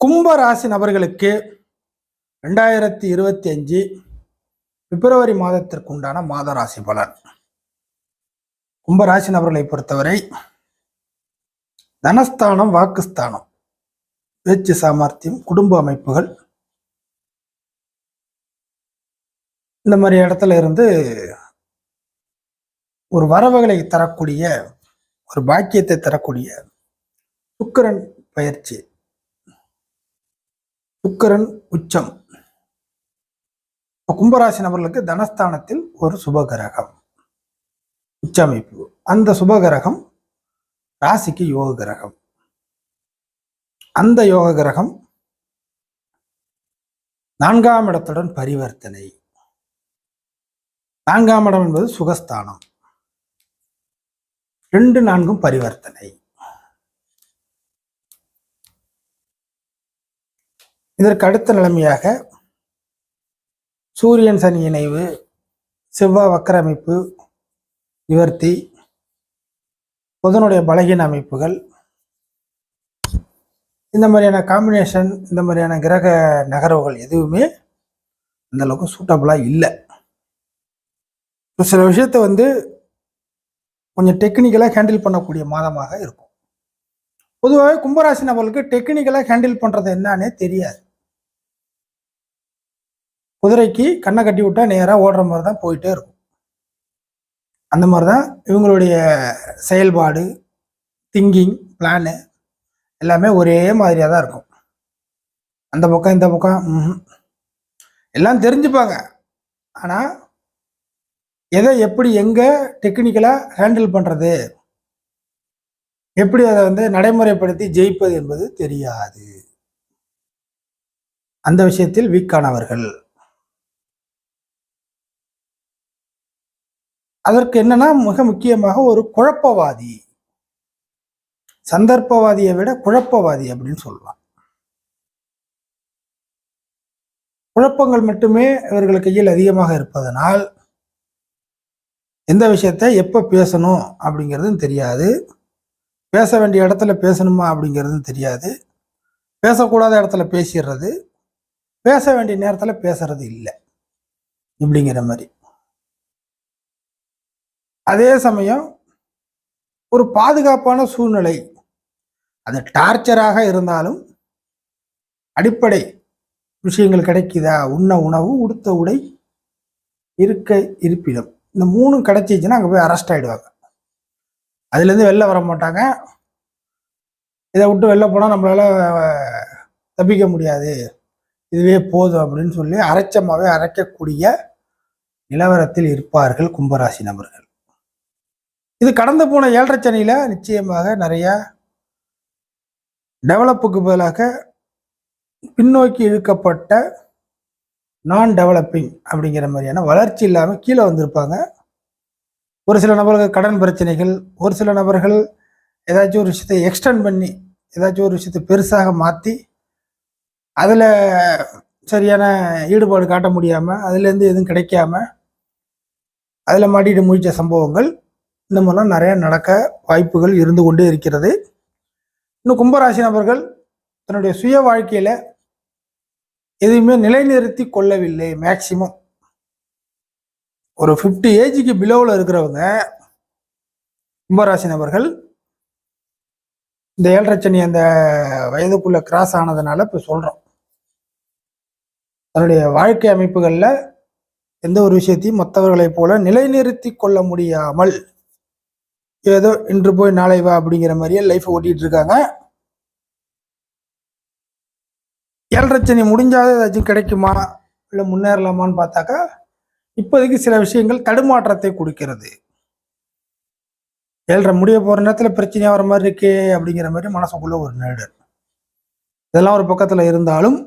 கும்ப ராசி நபர்களுக்கு 2025 பிப்ரவரி மாதத்திற்கு உண்டான மாத ராசி பலன். கும்ப ராசி நபர்களை பொறுத்தவரை தனஸ்தானம், வாக்குஸ்தானம், பேச்சு சாமர்த்தியம், குடும்ப அமைப்புகள், இந்த மாதிரி இடத்துல இருந்து ஒரு வரவுகளை தரக்கூடிய, ஒரு பாக்கியத்தை தரக்கூடிய சுக்கிரன் பயிற்சி, சுக்கிரன் உச்சம். கும்பராசி நபர்களுக்கு தனஸ்தானத்தில் ஒரு சுபகிரகம் உச்சமைப்பு. அந்த சுபகிரகம் ராசிக்கு யோக கிரகம். அந்த யோக கிரகம் 4ஆம் இடத்துடன் பரிவர்த்தனை. 4ஆம் இடம் என்பது சுகஸ்தானம். 2, 4 பரிவர்த்தனை. இதற்கு அடுத்த நிலைமையாக சூரியன் சனி இணைவு, செவ்வாய் வக்கர அமைப்பு, நிவர்த்தி, புதனுடைய பலகீன அமைப்புகள், இந்த மாதிரியான காம்பினேஷன், இந்த மாதிரியான கிரக நகர்வுகள் எதுவுமே அந்த அளவுக்கு சூட்டபுளாக இல்லை. சில விஷயத்தை கொஞ்சம் டெக்னிக்கலாக ஹேண்டில் பண்ணக்கூடிய மாதமாக இருக்கும். பொதுவாக கும்பராசி நபர்களுக்கு டெக்னிக்கலாக ஹேண்டில் பண்ணுறது என்னன்னே தெரியாது. குதிரைக்கு கண்ணை கட்டி விட்டா நேராக ஓடுற மாதிரி தான் போயிட்டே இருக்கும். அந்த மாதிரி தான் இவங்களுடைய செயல்பாடு, திங்கிங், பிளானு எல்லாமே ஒரே மாதிரியாக தான் இருக்கும். அந்த பக்கம் இந்த பக்கம் எல்லாம் தெரிஞ்சுப்பாங்க. ஆனால் எதை எப்படி எங்கே டெக்னிக்கலாக ஹேண்டில் பண்ணுறது, எப்படி அதை நடைமுறைப்படுத்தி ஜெயிப்பது என்பது தெரியாது. அந்த விஷயத்தில் வீக்கானவர்கள். அதற்கு என்னன்னா மிக முக்கியமாக ஒரு குழப்பவாதி, சந்தர்ப்பவாதியை விட குழப்பவாதி அப்படின்னு சொல்லலாம். குழப்பங்கள் மட்டுமே இவர்கள் கையில் அதிகமாக இருப்பதனால் எந்த விஷயத்தை எப்போ பேசணும் அப்படிங்கிறதும் தெரியாது, பேச வேண்டிய இடத்துல பேசணுமா அப்படிங்கிறதும் தெரியாது, பேசக்கூடாத இடத்துல பேசிடுறது, பேச வேண்டிய நேரத்தில் பேசுறது இல்லை இப்படிங்கிற மாதிரி. அதே சமயம் ஒரு பாதுகாப்பான சூழ்நிலை, அது டார்ச்சராக இருந்தாலும் அடிப்படை விஷயங்கள் கிடைக்குதா, உண்ண உணவு, உடுத்த உடை, இருக்க இருப்பிடம், இந்த 3 கிடைச்சிச்சுன்னா அங்கே போய் அரெஸ்ட் ஆகிடுவாங்க. அதுலேருந்து வெளில வர மாட்டாங்க. இதை விட்டு வெளில போனால் நம்மளால தப்பிக்க முடியாது, இதுவே போதும் அப்படின்னு சொல்லி அரைச்சமாகவே அரைக்கக்கூடிய நிலவரத்தில் இருப்பார்கள் கும்பராசி நபர்கள். இது கடந்து போன 7.5 சனியில நிச்சயமாக நிறைய டெவலப்புக்கு பதிலாக பின்னோக்கி இழுக்கப்பட்ட நான் டெவலப்பிங் அப்படிங்கிற மாதிரியான வளர்ச்சி இல்லாமல் கீழே வந்திருப்பாங்க. ஒரு சில நபர்கள் கடன் பிரச்சனைகள், ஒரு சில நபர்கள் ஏதாச்சும் ஒரு விஷயத்தை எக்ஸ்டெண்ட் பண்ணி ஏதாச்சும் ஒரு விஷயத்தை பெருசாக மாற்றி அதில் சரியான ஈடுபாடு காட்ட முடியாமல் அதுலேருந்து எதுவும் கிடைக்காம அதில் மாட்டிட்டு முழிச்ச சம்பவங்கள் இந்த மாதிரிலாம் நிறைய நடக்க வாய்ப்புகள் இருந்து கொண்டே இருக்கிறது. இன்னும் கும்பராசி நபர்கள் தன்னுடைய சுய வாழ்க்கையில எதுவுமே நிலைநிறுத்தி கொள்ளவில்லை. மேக்சிமம் ஒரு 50 ஏஜுக்கு பிலோவில் இருக்கிறவங்க கும்பராசி நபர்கள் இந்த 7.5 சனி அந்த வயதுக்குள்ள கிராஸ் ஆனதுனால இப்போ சொல்றோம், தன்னுடைய வாழ்க்கை அமைப்புகளில் எந்த ஒரு விஷயத்தையும் மற்றவர்களைப் போல நிலைநிறுத்தி கொள்ள முடியாமல் ஏதோ இன்று போய் நாளை வா அப்படிங்கிற மாதிரியே லைஃப் ஓட்டிட்டு இருக்காங்க. 7.5 சனி முடிஞ்சாத ஏதாச்சும் கிடைக்குமா இல்லை முன்னேறலாமான்னு பார்த்தாக்கா இப்போதைக்கு சில விஷயங்கள் தடுமாற்றத்தை கொடுக்கிறது. 7.5 முடிய போகிற நேரத்தில் பிரச்சனையாக வர மாதிரி இருக்கே அப்படிங்கிற மாதிரி மனசுக்குள்ள ஒரு நேடு. இதெல்லாம் ஒரு பக்கத்தில் இருந்தாலும்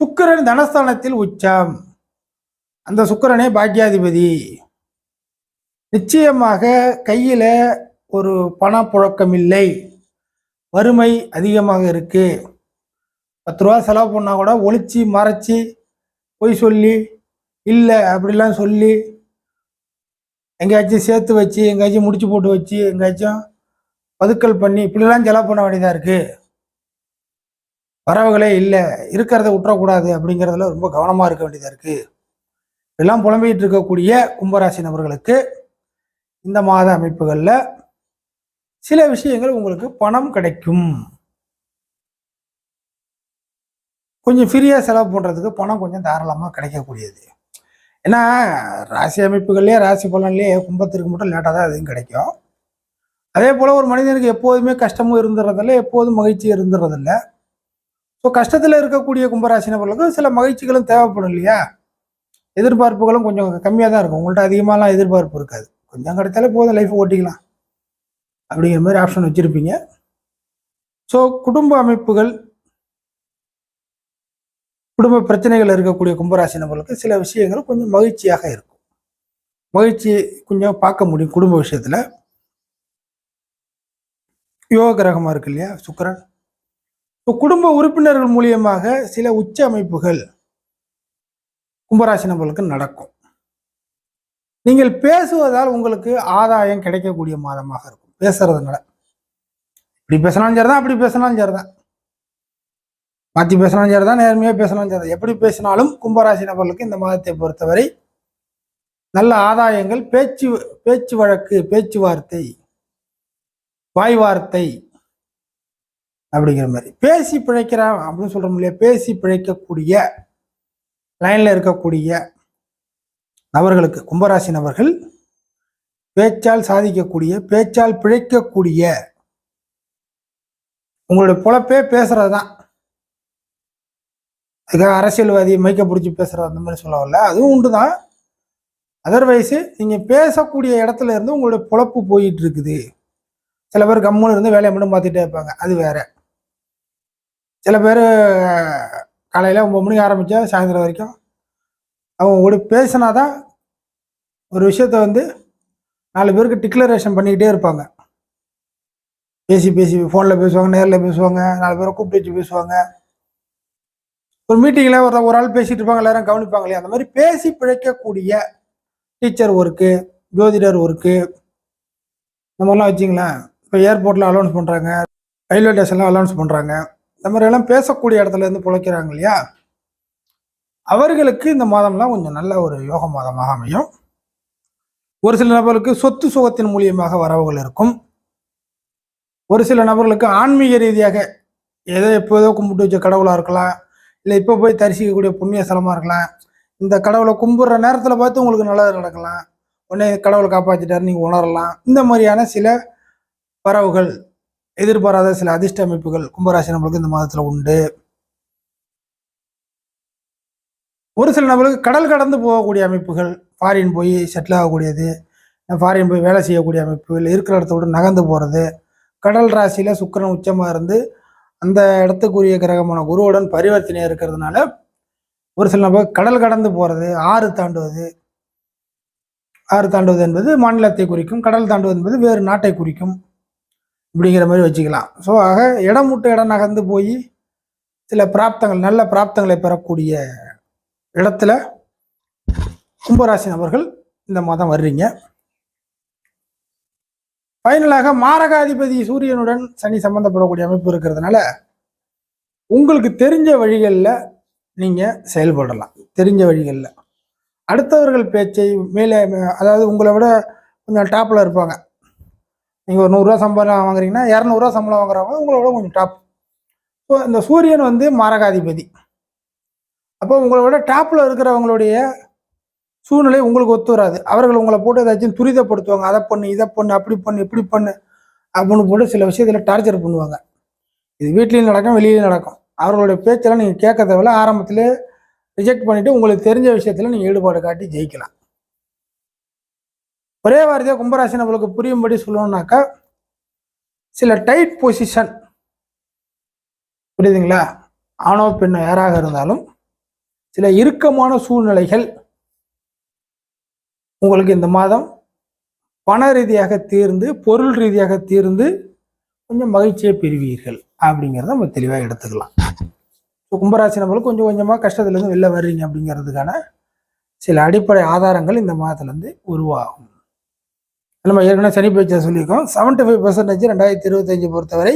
சுக்கிரன் தனஸ்தானத்தில் உச்சம். அந்த சுக்கிரனே பாக்கியாதிபதி. நிச்சயமாக கையில் ஒரு பணப்புழக்கம் இல்லை, வறுமை அதிகமாக இருக்கு. 10 ரூபா செலவு பண்ணால் கூட ஒளிச்சு மறைச்சி பொய் சொல்லி இல்லை அப்படிலாம் சொல்லி எங்கேயாச்சும் சேர்த்து வச்சு எங்கேயாச்சும் முடிச்சு போட்டு வச்சு எங்கேயாச்சும் பதுக்கல் பண்ணி இப்படிலாம் செலவு பண்ண வேண்டியதாக இருக்குது. வரவுகளே இல்லை, இருக்கிறத விட்டுறக்கூடாது அப்படிங்கிறதுல ரொம்ப கவனமாக இருக்க வேண்டியதாக இருக்குது. எல்லாம் புலம்பிட்டு இருக்கக்கூடிய கும்பராசி நபர்களுக்கு இந்த மாத அமைப்புகளில் சில விஷயங்கள் உங்களுக்கு பணம் கிடைக்கும். கொஞ்சம் ஃப்ரீயாக செலவு பண்ணுறதுக்கு பணம் கொஞ்சம் தாராளமாக கிடைக்கக்கூடியது. ஏன்னா ராசி அமைப்புகள்லேயே ராசி பலன்லேயே கும்பத்திற்கு மட்டும் லேட்டாக தான் எதுவும் கிடைக்கும். அதே போல் ஒரு மனிதனுக்கு எப்போதுமே கஷ்டமும் இருந்துறதில்ல, எப்போதும் மகிழ்ச்சி இருந்துறதில்ல. ஸோ கஷ்டத்தில் இருக்கக்கூடிய கும்பராசி நபர்களுக்கு சில மகிழ்ச்சிகளும் தேவைப்படும் இல்லையா? எதிர்பார்ப்புகளும் கொஞ்சம் கம்மியாக தான் இருக்கும். உங்கள்கிட்ட அதிகமாகலாம் எதிர்பார்ப்பு இருக்காது. கொஞ்சம் கிடைத்தாலே போதும், லைஃப் ஓட்டிக்கலாம் அப்படிங்கிற மாதிரி ஆப்ஷன் வச்சுருப்பீங்க. ஸோ குடும்ப அமைப்புகள், குடும்ப பிரச்சனைகள் இருக்கக்கூடிய கும்பராசி நபர்களுக்கு சில விஷயங்கள் கொஞ்சம் மகிழ்ச்சியாக இருக்கும். மகிழ்ச்சி கொஞ்சம் பார்க்க முடியும் குடும்ப விஷயத்தில். யோக கிரகமாக இருக்கு இல்லையா சுக்கிரன். குடும்ப உறுப்பினர்கள் மூலியமாக சில உச்ச அமைப்புகள் கும்பராசி நபர்களுக்கு நடக்கும். நீங்கள் பேசுவதால் உங்களுக்கு ஆதாயம் கிடைக்கக்கூடிய மாதமாக இருக்கும். பேசுறதுனால இப்படி பேசினாலும் சரிதான், அப்படி பேசினாலும் சரிதான், மாற்றி பேசினாலும் சரிதான், நேர்மையாக பேசினாலும் சரிதான், எப்படி பேசினாலும் கும்பராசி நபர்களுக்கு இந்த மாதத்தை பொறுத்தவரை நல்ல ஆதாயங்கள், பேச்சு வழக்கு, பேச்சுவார்த்தை, வாய் வார்த்தை அப்படிங்கிற மாதிரி பேசி பிழைக்கிறான் அப்படின்னு சொல்றோம் இல்லையா? பேசி பிழைக்கக்கூடிய லைன்ல இருக்கக்கூடிய நபர்களுக்கு, கும்பராசி நபர்கள் பேச்சால் சாதிக்கக்கூடிய, பேச்சால் பிழைக்கக்கூடிய, உங்களுடைய பொழப்பே பேசுறது தான். அதுக்காக அரசியல்வாதி மைக்க பிடிச்சி பேசுறது அந்த மாதிரி சொல்ல வரல, அதுவும் உண்டு தான். அதர்வைஸ் நீங்க பேசக்கூடிய இடத்துல இருந்து உங்களுடைய பொழப்பு போயிட்டு இருக்குது. சில பேர் கம்முன்னு இருந்து வேலையை மட்டும் பார்த்துட்டே இருப்பாங்க, அது வேற. சில பேர் காலையில் 9 மணிக்கு ஆரம்பித்தா சாயந்தரம் வரைக்கும் அவங்க கூட பேசினாதான் ஒரு விஷயத்த 4 பேருக்கு டிக்ளரேஷன் பண்ணிக்கிட்டே இருப்பாங்க. பேசி ஃபோனில் பேசுவாங்க, நேரில் பேசுவாங்க, 4 பேரை கூப்பிட்டு வச்சு பேசுவாங்க. ஒரு மீட்டிங்கில் ஒரு ஆள் பேசிகிட்டு இருப்பாங்க, எல்லாரும் கவனிப்பாங்க இல்லையா? அந்த மாதிரி பேசி பிழைக்கக்கூடிய டீச்சர் ஒர்க்கு, ஜோதிடர் ஒர்க்கு, இந்த மாதிரிலாம் வச்சிங்களேன். இப்போ ஏர்போர்ட்டில் அலௌன்ஸ் பண்ணுறாங்க, ரயில்வே ஸ்டேஷனில் அலௌன்ஸ் பண்ணுறாங்க, இந்த மாதிரியெல்லாம் பேசக்கூடிய இடத்துல இருந்து பிழைக்கிறாங்க இல்லையா? அவர்களுக்கு இந்த மாதம்லாம் கொஞ்சம் நல்ல ஒரு யோக மாதமாக அமையும். ஒரு சில நபர்களுக்கு சொத்து சுகத்தின் மூலியமாக வரவுகள் இருக்கும். ஒரு சில நபர்களுக்கு ஆன்மீக ரீதியாக எப்போதோ கும்பிட்டு வச்ச கடவுளாக இருக்கலாம், இல்லை இப்போ போய் தரிசிக்கக்கூடிய புண்ணிய ஸ்தலமாக இருக்கலாம். இந்த கடவுளை கும்பிட்ற நேரத்தில் பார்த்து உங்களுக்கு நல்லது நடக்கலாம், உடனே கடவுளை காப்பாற்றிட்டாரு நீங்கள் உணரலாம். இந்த மாதிரியான சில வரவுகள், எதிர்பாராத சில அதிர்ஷ்ட அமைப்புகள் கும்பராசி நபர்களுக்கு இந்த மாதத்தில் உண்டு. ஒரு சில நபர்களுக்கு கடல் கடந்து போகக்கூடிய அமைப்புகள், ஃபாரின் போய் செட்டில் ஆகக்கூடியது, ஃபாரின் போய் வேலை செய்யக்கூடிய அமைப்புகள், இருக்கிற இடத்த விட்டு நகர்ந்து போகிறது, கடல் ராசியில் சுக்கிரன் உச்சமாக இருந்து அந்த இடத்துக்குரிய கிரகமான குருவுடன் பரிவர்த்தனையாக இருக்கிறதுனால ஒரு சில நபர் கடல் கடந்து போகிறது, ஆறு தாண்டுவது என்பது மாநிலத்தை குறிக்கும், கடல் தாண்டுவது என்பது வேறு நாட்டை குறிக்கும், இப்படிங்கிற மாதிரி வச்சுக்கலாம். ஸோ ஆக இடம் விட்டு இடம் நகர்ந்து போய் சில பிராப்தங்கள், நல்ல பிராப்தங்களை பெறக்கூடிய இடத்துல கும்பராசி நபர்கள் இந்த மாதம் வர்றீங்க. ஃபைனலாக மாரகாதிபதி சூரியனுடன் சனி சம்பந்தப்படக்கூடிய அமைப்பு இருக்கிறதுனால உங்களுக்கு தெரிஞ்ச வழிகளில் நீங்கள் செயல்படலாம். தெரிஞ்ச வழிகளில் அடுத்தவர்கள் பேச்சை மேலே, அதாவது உங்களை விட கொஞ்சம் டாப்பில் இருப்பாங்க. நீங்கள் ஒரு 100 சம்பளம் வாங்குறீங்கன்னா 200 சம்பளம் வாங்குறவங்க உங்களை விட கொஞ்சம் டாப். ஸோ இந்த சூரியன் மாரகாதிபதி. அப்போ உங்களை விட டாப்பில் இருக்கிறவங்களுடைய சூழ்நிலை உங்களுக்கு ஒத்து வராது. அவர்கள் உங்களை போட்டு ஏதாச்சும் துரிதப்படுத்துவாங்க. அதை பண்ணு, இதை பண்ணு, அப்படி பண்ணு, இப்படி பண்ணு அப்படின்னு போட்டு சில விஷயத்தில் டார்ச்சர் பண்ணுவாங்க. இது வீட்லேயும் நடக்கும், வெளியிலையும் நடக்கும். அவர்களுடைய பேச்செல்லாம் நீங்கள் கேட்க தேவையில்ல, ஆரம்பத்திலே ரிஜெக்ட் பண்ணிவிட்டு உங்களுக்கு தெரிஞ்ச விஷயத்தில் நீங்கள் ஈடுபாடு காட்டி ஜெயிக்கலாம். ஒரே வார்த்தையாக கும்பராசி நம்மளுக்கு புரியும்படி சொல்லணும்னாக்கா, சில டைட் பொசிஷன், புரியுதுங்களா? ஆணோ பெண்ணோ யாராக இருந்தாலும் சில இறுக்கமான சூழ்நிலைகள் உங்களுக்கு இந்த மாதம் பண ரீதியாக தீர்ந்து, பொருள் ரீதியாக தீர்ந்து கொஞ்சம் மகிழ்ச்சியை பெறுவீர்கள் அப்படிங்கிறத நம்ம தெளிவாக எடுத்துக்கலாம். ஸோ கும்பராசி நம்மளுக்கு கொஞ்சம் கொஞ்சமாக கஷ்டத்துலேருந்து வெளில வர்றீங்க அப்படிங்கிறதுக்கான சில அடிப்படை ஆதாரங்கள் இந்த மாதத்துலேருந்து உருவாகும். நம்ம ஏற்கனவே சனி பேச்சை சொல்லியிருக்கோம். 75% 2025 பொறுத்தவரை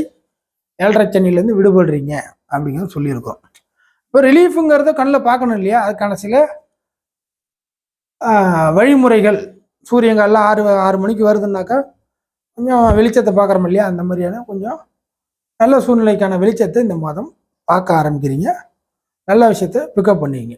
ஏழரை சனிலேருந்து விடுபடுறீங்க அப்படிங்கிறது சொல்லியிருக்கோம். இப்போ ரிலீஃபுங்கிறத கண்ணில் பார்க்கணும் இல்லையா, அதுக்கான சில வழிமுறைகள். சூரியங்காலாம் 6 மணிக்கு வருதுன்னாக்கா கொஞ்சம் வெளிச்சத்தை பார்க்குறோம் இல்லையா, அந்த மாதிரியான கொஞ்சம் நல்ல சூழ்நிலைக்கான வெளிச்சத்தை இந்த மாதம் பார்க்க ஆரம்பிக்கிறீங்க. நல்ல விஷயத்தை பிக்கப் பண்ணுவீங்க.